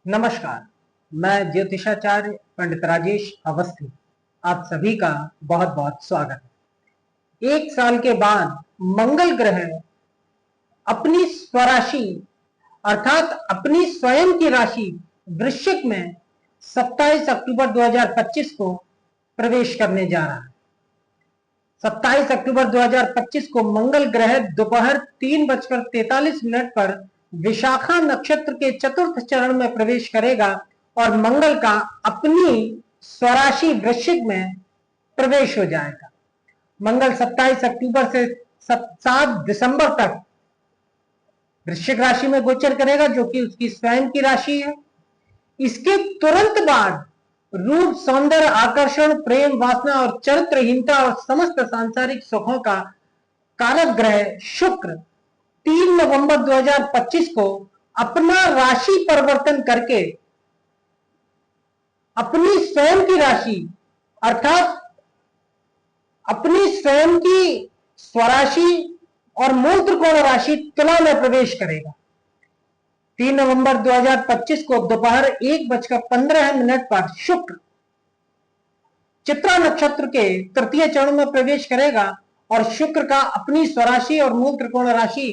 नमस्कार। मैं ज्योतिषाचार्य पंडित राजेश अवस्थी आप सभी का बहुत बहुत स्वागत है। एक साल के बाद मंगल ग्रह अपनी स्वराशि अर्थात अपनी स्वयं की राशि वृश्चिक में 27 अक्टूबर 2025 को प्रवेश करने जा रहा है। 27 अक्टूबर 2025 को मंगल ग्रह दोपहर 3:43 पर विशाखा नक्षत्र के चतुर्थ चरण में प्रवेश करेगा और मंगल का अपनी स्वराशि वृश्चिक में प्रवेश हो जाएगा। मंगल 27 अक्टूबर से 7 दिसंबर तक वृश्चिक राशि में गोचर करेगा, जो कि उसकी स्वयं की राशि है। इसके तुरंत बाद रूप, सौंदर्य, आकर्षण, प्रेम, वासना और चरित्रहीनता और समस्त सांसारिक सुखों का कारक ग्रह शुक्र 3 नवंबर 2025 को अपना राशि परिवर्तन करके अपनी स्वयं की राशि अर्थात अपनी स्वयं की स्वराशि और मूल त्रिकोण राशि तुला में प्रवेश करेगा। 3 नवंबर 2025 को दोपहर 1:15 पर शुक्र चित्रा नक्षत्र के तृतीय चरण में प्रवेश करेगा और शुक्र का अपनी स्वराशि और मूल त्रिकोण राशि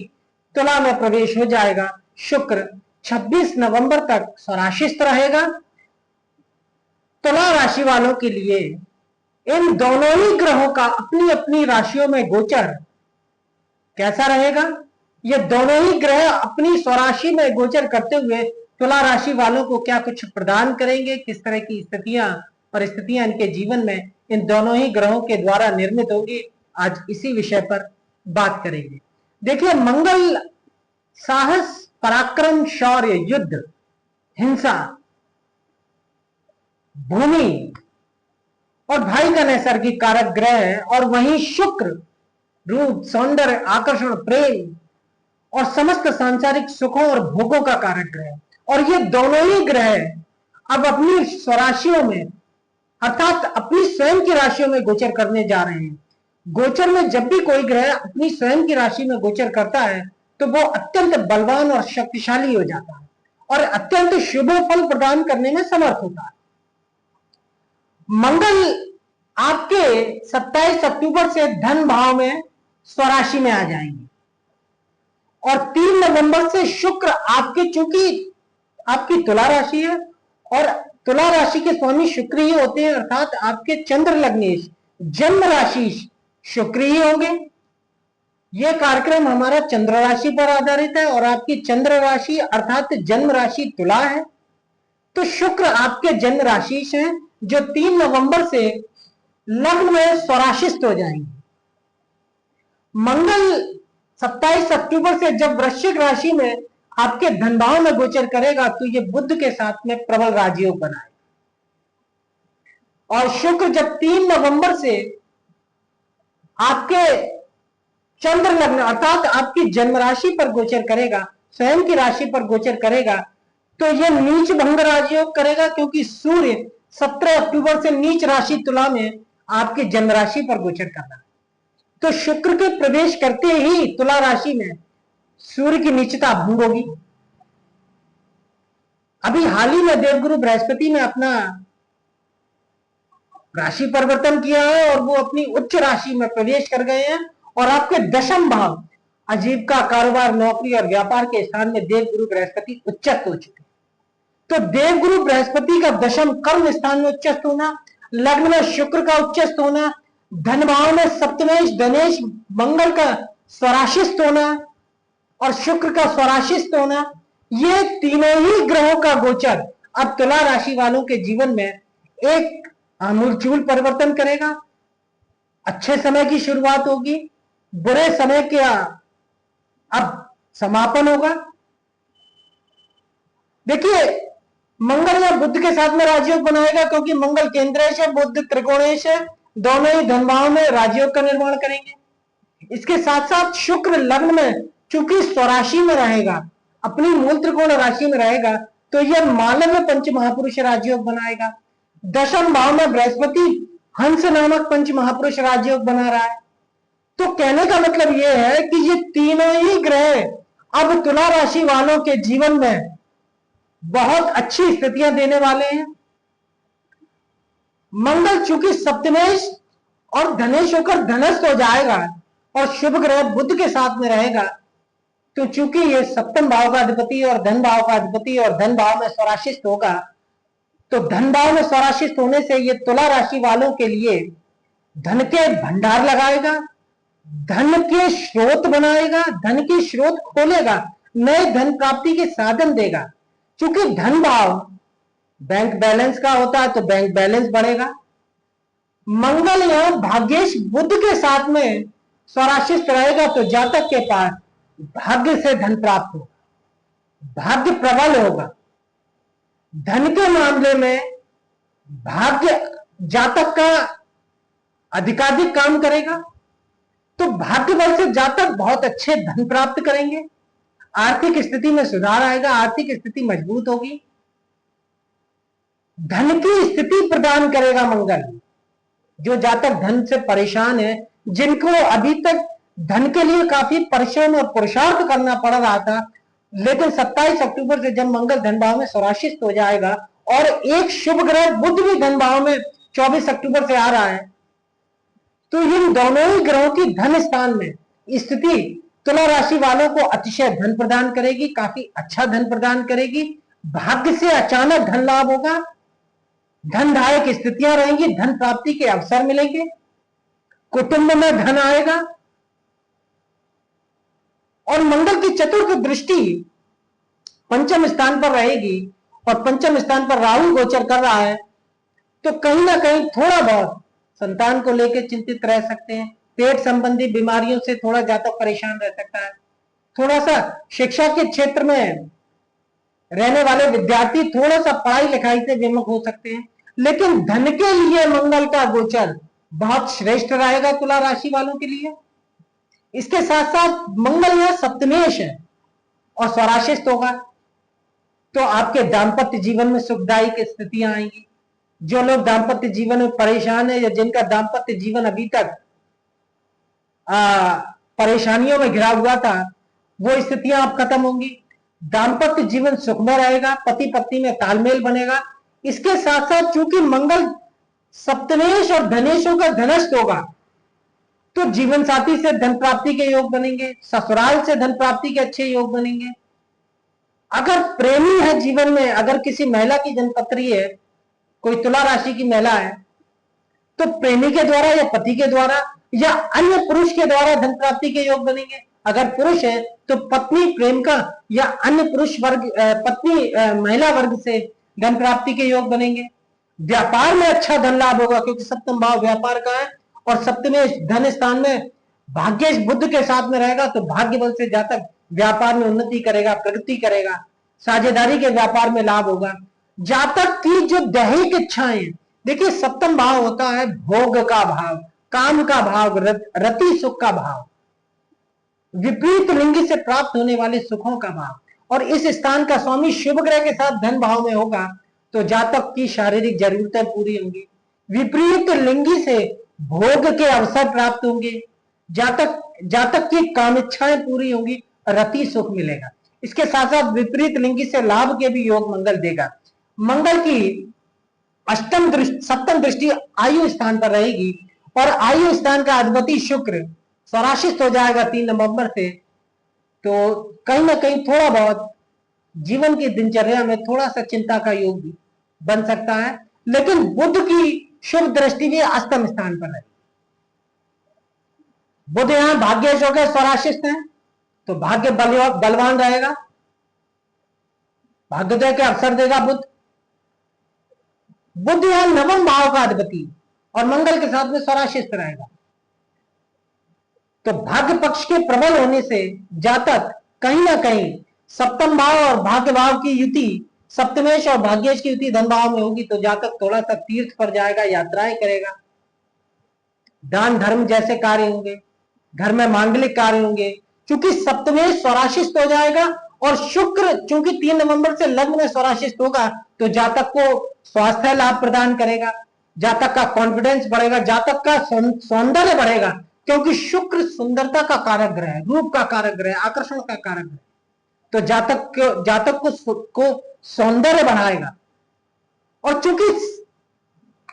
तुला में प्रवेश हो जाएगा। शुक्र 26 नवंबर तक स्वराशिस्थ रहेगा। तुला राशि वालों के लिए इन दोनों ही ग्रहों का अपनी अपनी राशियों में गोचर कैसा रहेगा? ये दोनों ही ग्रह अपनी स्वराशि में गोचर करते हुए तुला राशि वालों को क्या कुछ प्रदान करेंगे, किस तरह की स्थितियां इनके जीवन में इन दोनों ही ग्रहों के द्वारा निर्मित होगी, आज इसी विषय पर बात करेंगे। देखिए, मंगल साहस, पराक्रम, शौर्य, युद्ध, हिंसा, भूमि और भाई का नैसर्गिक कारक ग्रह है, और वहीं शुक्र रूप, सौंदर्य, आकर्षण, प्रेम और समस्त सांसारिक सुखों और भोगों का कारक ग्रह है। और ये दोनों ही ग्रह अब अपनी स्वराशियों में अर्थात अपनी स्वयं की राशियों में गोचर करने जा रहे हैं। गोचर में जब भी कोई ग्रह अपनी स्वयं की राशि में गोचर करता है तो वो अत्यंत बलवान और शक्तिशाली हो जाता है और अत्यंत शुभ फल प्रदान करने में समर्थ होता है। मंगल आपके 27 अक्टूबर से धन भाव में स्वराशि में आ जाएंगे और 3 नवंबर से शुक्र आपके, चूंकि आपकी तुला राशि है और तुला राशि के स्वामी शुक्र ही होते हैं, अर्थात आपके चंद्र लग्नेश जन्म राशि शुक्र ही होंगे। यह कार्यक्रम हमारा चंद्र राशि पर आधारित है और आपकी चंद्र राशि अर्थात जन्म राशि तुला है। तो शुक्र आपके जन्म राशि से जो 3 नवंबर से लग्न में स्वराशिस्थ हो जाएंगे। मंगल 27 अक्टूबर से जब वृश्चिक राशि में आपके धनभाव में गोचर करेगा तो ये बुध के साथ में प्रबल राजयोग बनाएगा। और शुक्र जब 3 नवंबर से आपके चंद्र लग्न अर्थात आपकी जन्म राशि पर गोचर करेगा, स्वयं की राशि पर गोचर करेगा, तो यह नीच भंग राजयोग करेगा, क्योंकि सूर्य 17 अक्टूबर से नीच राशि तुला में आपकी जन्म राशि पर गोचर कर रहा है। तो शुक्र के प्रवेश करते ही तुला राशि में सूर्य की नीचता भंग होगी। अभी हाल ही में देवगुरु बृहस्पति ने अपना राशि परिवर्तन किया है और वो अपनी उच्च राशि में प्रवेश कर गए हैं और आपके दशम भाव आजीविका, कारोबार, नौकरी और व्यापार के स्थान में देवगुरु बृहस्पति उच्चस्थ हो चुके। तो देवगुरु बृहस्पति का दशम कर्म स्थान में उच्चस्थ होना, लग्न में शुक्र का उच्चस्थ होना, धन भाव में सप्तमेश धनेश मंगल का स्वराशिस्थ होना और शुक्र का स्वराशिस्थ होना, ये तीनों ही ग्रहों का गोचर अब तुला राशि वालों के जीवन में एक आमूलचूल परिवर्तन करेगा। अच्छे समय की शुरुआत होगी, बुरे समय का अब समापन होगा। देखिए, मंगल या बुध के साथ में राजयोग बनाएगा, क्योंकि मंगल केंद्रेश है, बुध त्रिकोणेश है, दोनों ही धनभाव में राजयोग का निर्माण करेंगे। इसके साथ साथ शुक्र लग्न में चूंकि स्वराशि में रहेगा, अपनी मूल त्रिकोण राशि में रहेगा, तो यह मालव्य पंच महापुरुष राजयोग बनाएगा। दशम भाव में बृहस्पति हंस नामक पंच महापुरुष राजयोग बना रहा है। तो कहने का मतलब यह है कि ये तीनों ही ग्रह अब तुला राशि वालों के जीवन में बहुत अच्छी स्थितियां देने वाले हैं। मंगल चूंकि सप्तमेश और धनेश होकर धनस्थ हो जाएगा और शुभ ग्रह बुध के साथ में रहेगा, तो चूंकि ये सप्तम भाव का अधिपति और धन भाव का अधिपति और धन भाव में स्वराशिष्ट होगा, तो धन भाव में स्वराशिष्ट होने से ये तुला राशि वालों के लिए धन के भंडार लगाएगा, धन के स्रोत बनाएगा, धन के स्रोत खोलेगा, नए धन प्राप्ति के साधन देगा। क्योंकि धन भाव बैंक बैलेंस का होता है, तो बैंक बैलेंस बढ़ेगा। मंगल यहां भाग्येश बुध के साथ में स्वराशिष्ट रहेगा, तो जातक के पास भाग्य से धन प्राप्त होगा, भाग्य प्रबल होगा। धन के मामले में भाग्य जातक का अधिकाधिक काम करेगा, तो भाग्य बल से जातक बहुत अच्छे धन प्राप्त करेंगे, आर्थिक स्थिति में सुधार आएगा, आर्थिक स्थिति मजबूत होगी, धन की स्थिति प्रदान करेगा मंगल। जो जातक धन से परेशान है, जिनको अभी तक धन के लिए काफी परिश्रम और पुरुषार्थ करना पड़ रहा था, लेकिन 27 अक्टूबर से जब मंगल धन भाव में स्वराशिष्ट हो जाएगा और एक शुभ ग्रह बुध भी धन भाव में 24 अक्टूबर से आ रहा है, तो इन दोनों ही ग्रहों की धन स्थान में स्थिति तुला राशि वालों को अतिशय धन प्रदान करेगी, काफी अच्छा धन प्रदान करेगी। भाग्य से अचानक धन लाभ होगा, धनदायक स्थितियां रहेंगी, धन प्राप्ति के अवसर मिलेंगे, कुटुंब में धन आएगा। और मंगल की चतुर्थ दृष्टि पंचम स्थान पर रहेगी और पंचम स्थान पर राहु गोचर कर रहा है, तो कहीं ना कहीं थोड़ा बहुत संतान को लेकर चिंतित रह सकते हैं, पेट संबंधी बीमारियों से थोड़ा जातक परेशान रह सकता है, थोड़ा सा शिक्षा के क्षेत्र में रहने वाले विद्यार्थी थोड़ा सा पढ़ाई लिखाई से विमुख हो सकते हैं। लेकिन धन के लिए मंगल का गोचर बहुत श्रेष्ठ रहेगा तुला राशि वालों के लिए। इसके साथ साथ मंगल यहां सप्तमेश है और स्वराशिष्ट होगा, तो आपके दाम्पत्य जीवन में सुखदायक स्थितियां आएंगी। जो लोग दाम्पत्य जीवन में परेशान है या जिनका दाम्पत्य जीवन अभी तक परेशानियों में घिरा हुआ था, वो स्थितियां अब खत्म होंगी, दाम्पत्य जीवन सुखमय रहेगा, पति पत्नी में तालमेल बनेगा। इसके साथ साथ चूंकि मंगल सप्तमेश और धनेशों का धनस्थ होगा, तो जीवन साथी से धन प्राप्ति के योग बनेंगे, ससुराल से धन प्राप्ति के अच्छे योग बनेंगे। अगर प्रेमी है जीवन में, अगर किसी महिला की जन्मपत्री है, कोई तुला राशि की महिला है, तो प्रेमी के द्वारा या पति के द्वारा या अन्य पुरुष के द्वारा धन प्राप्ति के योग बनेंगे। अगर पुरुष है तो पत्नी प्रेम का या अन्य पुरुष वर्ग पत्नी महिला वर्ग से धन प्राप्ति के योग बनेंगे। व्यापार में अच्छा धन लाभ होगा, क्योंकि सप्तम भाव व्यापार का है और सप्तमेश धन स्थान में भाग्येश बुध के साथ में रहेगा, तो भाग्य बल से जातक व्यापार में उन्नति करेगा, प्रगति करेगा, साझेदारी के व्यापार में लाभ होगा। जातक की जो दैहिक इच्छाएं, देखिए सप्तम भाव होता है भोग का भाव, काम का भाव, रति सुख का भाव, विपरीत लिंगी से प्राप्त होने वाले सुखों का भाव, और इस स्थान का स्वामी शुभ ग्रह के साथ धन भाव में होगा, तो जातक की शारीरिक जरूरतें पूरी होंगी, विपरीत लिंगी से भोग के अवसर प्राप्त होंगे, जातक की काम इच्छाएं पूरी होंगी, रति सुख मिलेगा। इसके साथ साथ विपरीत लिंगी से लाभ के भी योग मंगल देगा। मंगल की सप्तम दृष्टि आयु स्थान पर रहेगी और आयु स्थान का अधिपति शुक्र स्वराशिष्ट हो जाएगा 3 नवंबर से, तो कहीं ना कहीं थोड़ा बहुत जीवन की दिनचर्या में थोड़ा सा चिंता का योग भी बन सकता है। लेकिन बुध की शुभ दृष्टि भी अष्टम स्थान पर है, बुध यहां भाग्येश हो गए स्वराशिष्ट है, तो भाग्य बलवान रहेगा, भाग्योदय के अवसर देगा बुध। बुध यहां नवम भाव का अधिपति और मंगल के साथ में स्वराशिष्ट रहेगा, तो भाग्य पक्ष के प्रबल होने से जातक कहीं ना कहीं सप्तम भाव और भाग्य भाव की युति, सप्तमेश और भाग्येश की युति धन भाव में होगी, तो जातक थोड़ा सा तीर्थ पर जाएगा, यात्राएं करेगा, दान धर्म जैसे कार्य होंगे, घर में मांगलिक कार्य होंगे। क्योंकि सप्तमेश स्वराशिष्ट हो जाएगा और शुक्र चूंकि 3 नवंबर से लग्न में स्वराशिष्ट होगा, तो जातक को स्वास्थ्य लाभ प्रदान करेगा, जातक का कॉन्फिडेंस बढ़ेगा, जातक का सौंदर्य बढ़ेगा, क्योंकि शुक्र सुंदरता का कारक ग्रह है, रूप का कारक ग्रह है, आकर्षण का कारक ग्रह है। तो जातक को सौंदर्य बढ़ाएगा और चूंकि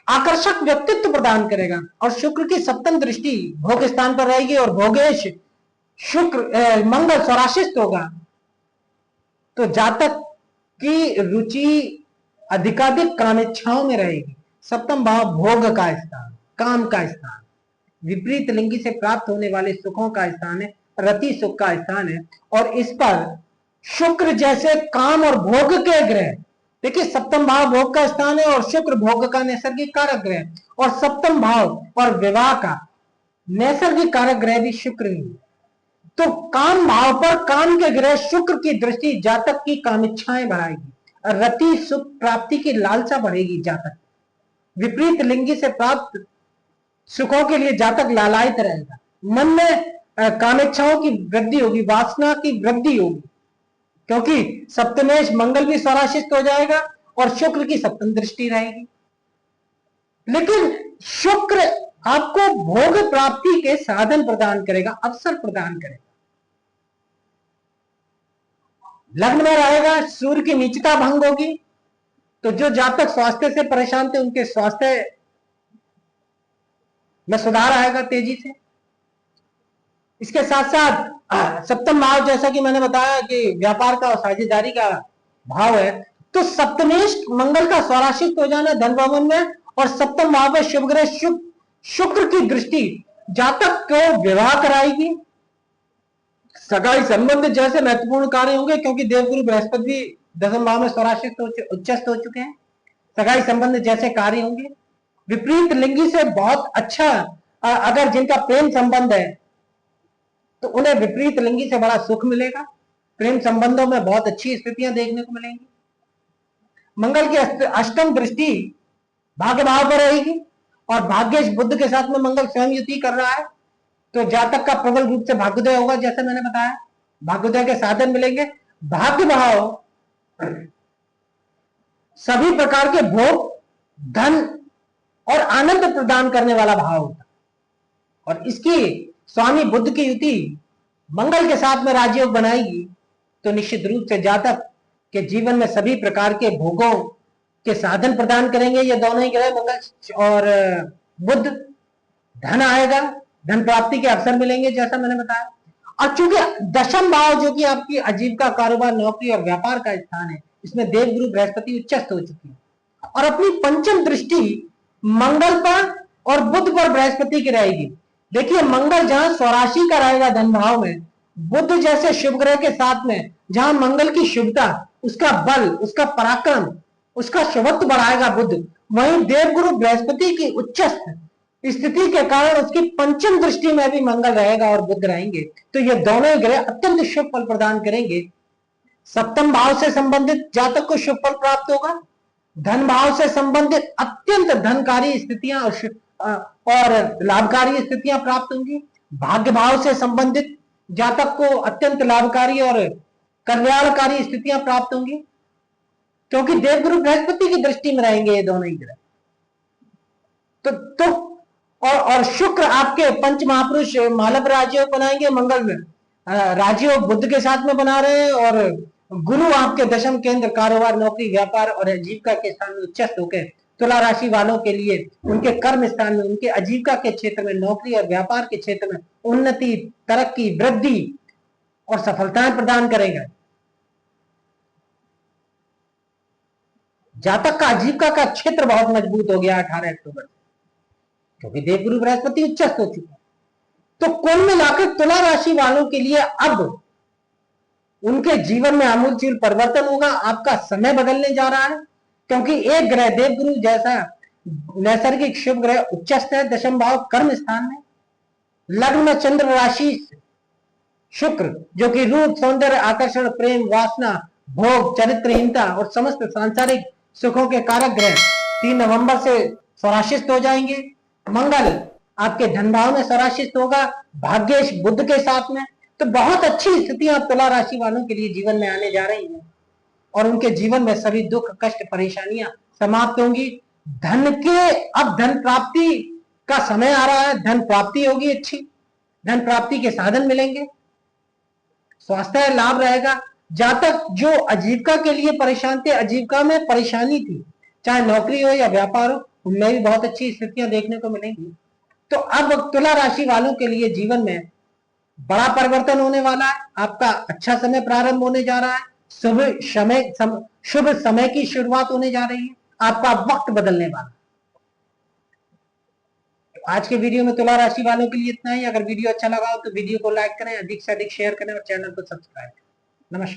आकर्षक व्यक्तित्व प्रदान करेगा। और शुक्र की सप्तम दृष्टि भोग स्थान पर रहेगी और भोगेश शुक्र मंगल स्वराशिष्ट होगा, तो जातक की रुचि अधिकाधिक कामेच्छाओं में रहेगी। सप्तम भाव भोग का स्थान, काम का स्थान, विपरीत लिंगी से प्राप्त होने वाले सुखों का स्थान है, रति सुख का स्थान है। और इस पर शुक्र जैसे काम और भोग के ग्रह, देखिए सप्तम भाव भोग का स्थान है और शुक्र भोग का नैसर्गिक कारक ग्रह, और सप्तम भाव और विवाह का नैसर्गिक कारक ग्रह भी शुक्र ही है। तो काम भाव पर काम के ग्रह शुक्र की दृष्टि जातक की कामिच्छाएं बढ़ाएगी, रति सुख प्राप्ति की लालसा बढ़ेगी। जातक विपरीत लिंगी से प्राप्त सुखों के लिए जातक लालायित रहेगा, मन में कामेच्छाओं की वृद्धि होगी, वासना की वृद्धि होगी, क्योंकि सप्तमेश मंगल भी स्वराशिष्ट हो जाएगा और शुक्र की सप्तम दृष्टि रहेगी। लेकिन शुक्र आपको भोग प्राप्ति के साधन प्रदान करेगा, अवसर प्रदान करेगा। लग्न में रहेगा, सूर्य की नीचता भंग होगी, तो जो जातक स्वास्थ्य से परेशान थे उनके स्वास्थ्य में सुधार आएगा तेजी से। इसके साथ साथ सप्तम भाव, जैसा कि मैंने बताया कि व्यापार का और साझेदारी का भाव है, तो सप्तमेश मंगल का स्वराशिष्ट हो जाना धन भवन में और सप्तम भाव में शुभ ग्रह शुक्र की दृष्टि जातक को विवाह कराएगी, सगाई संबंध जैसे महत्वपूर्ण कार्य होंगे, क्योंकि देवगुरु बृहस्पति भी दसम भाव में स्वराशिष्ट उच्चस्थ हो चुके हैं। सगाई संबंध जैसे कार्य होंगे। विपरीत लिंगी से बहुत अच्छा, अगर जिनका प्रेम संबंध है तो उन्हें विपरीत लिंगी से बड़ा सुख मिलेगा, प्रेम संबंधों में बहुत अच्छी स्थितियां देखने को मिलेंगी। मंगल की अष्टम दृष्टि भाग्य भाव पर रहेगी और भाग्येश बुध के साथ में मंगल स्वयं युति कर रहा है, तो जातक का प्रबल रूप से भाग्योदय होगा। जैसे मैंने बताया, भाग्योदय के साधन मिलेंगे। भाग्य भाव सभी प्रकार के भोग, धन और आनंद प्रदान करने वाला भाव होता है, और इसकी स्वामी बुध की युति मंगल के साथ में राजयोग बनाएगी, तो निश्चित रूप से जातक के जीवन में सभी प्रकार के भोगों के साधन प्रदान करेंगे। ये दोनों ही ग्रह मंगल और बुध। धन आएगा, धन प्राप्ति के अवसर मिलेंगे जैसा मैंने बताया। और चूंकि दशम भाव जो कि आपकी आजीविका, कारोबार, नौकरी और व्यापार का स्थान है, इसमें देवगुरु बृहस्पति उच्चस्थ हो चुकी है और अपनी पंचम दृष्टि मंगल पर और बुध पर बृहस्पति की रहेगी। देखिए मंगल जहां स्वराशि का रहेगा धन भाव में, बुध जैसे शुभ ग्रह के साथ में, जहां मंगल की शुभता, उसका बल, उसका पराक्रम, उसका शुभत्व बढ़ाएगा बुध, वहीं देवगुरु बृहस्पति की उच्चस्थ स्थिति के कारण उसकी पंचम दृष्टि में भी मंगल रहेगा और बुध रहेंगे, तो ये दोनों ग्रह अत्यंत शुभ फल प्रदान करेंगे। सप्तम भाव से संबंधित जातक को शुभ फल प्राप्त होगा। धन भाव से संबंधित अत्यंत धनकारी स्थितियां और लाभकारी स्थितियां प्राप्त होंगी। भाग्य भाव से संबंधित जातक को अत्यंत लाभकारी और कल्याणकारी स्थितियां प्राप्त होंगी, क्योंकि देवगुरु बृहस्पति की दृष्टि में रहेंगे ये दोनों ही ग्रह। तो और शुक्र आपके पंच महापुरुष मालव राजयोग बनाएंगे, मंगल में राजयोग बुद्ध के साथ में बना रहे हैं, और गुरु आपके दशम केंद्र कारोबार, नौकरी, व्यापार और आजीविका के स्थान में उच्चस्थ होकर तुला राशि वालों के लिए उनके कर्म स्थान में, उनके आजीविका के क्षेत्र में, नौकरी और व्यापार के क्षेत्र में उन्नति, तरक्की, वृद्धि और सफलताएं प्रदान करेगा। जातक का आजीविका का क्षेत्र बहुत मजबूत हो गया 18 अक्टूबर, क्योंकि देवगुरु बृहस्पति उच्चस्थ हो चुका है। तो कुल मिलाकर तुला राशि वालों के लिए अब उनके जीवन में आमूलचूल परिवर्तन होगा। आपका समय बदलने जा रहा है, क्योंकि एक ग्रह देवगुरु जैसा नैसर्गिक शुभ ग्रह उच्चस्थ है दशम भाव कर्म स्थान में। लग्न में चंद्र राशि शुक्र, जो कि रूप, सौंदर्य, आकर्षण, प्रेम, वासना, भोग, चरित्रहीनता और समस्त सांसारिक सुखों के कारक ग्रह 3 नवंबर से स्वराशिष्ट हो जाएंगे। मंगल आपके धन भाव में स्वराशिष्ट होगा, भाग्येश बुध के साथ में। तो बहुत अच्छी स्थितियां तुला राशि वालों के लिए जीवन में आने जा रही हैं और उनके जीवन में सभी दुख, कष्ट, परेशानियां समाप्त होंगी। धन के अब धन प्राप्ति का समय आ रहा है, धन प्राप्ति होगी, अच्छी धन प्राप्ति के साधन मिलेंगे, स्वास्थ्य लाभ रहेगा, जातक जो आजीविका के लिए परेशान थे, आजीविका में परेशानी थी, चाहे नौकरी हो या व्यापार हो, उनमें भी बहुत अच्छी स्थितियां देखने को मिलेंगी। तो अब तुला राशि वालों के लिए जीवन में बड़ा परिवर्तन होने वाला है। आपका अच्छा समय प्रारंभ होने जा रहा है। शुभ समय की शुरुआत होने जा रही है। आपका वक्त बदलने वाला है। तो आज के वीडियो में तुला राशि वालों के लिए इतना ही। अगर वीडियो अच्छा लगा हो तो वीडियो को लाइक करें, अधिक से अधिक शेयर करें और चैनल को सब्सक्राइब करें। नमस्कार।